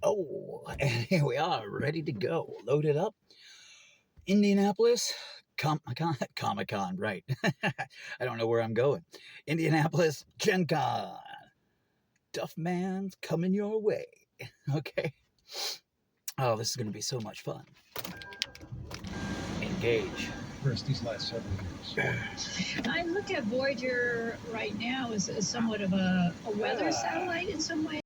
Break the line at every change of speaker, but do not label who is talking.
Oh, and here we are, ready to go. Loaded up. Indianapolis, Comic Con, right. I don't know where I'm going. Indianapolis, Gen Con. Duff Man's coming your way. Okay. Oh, this is going to be so much fun. Engage.
First, these last several years.
I look at Voyager right now as somewhat of a weather satellite in some ways.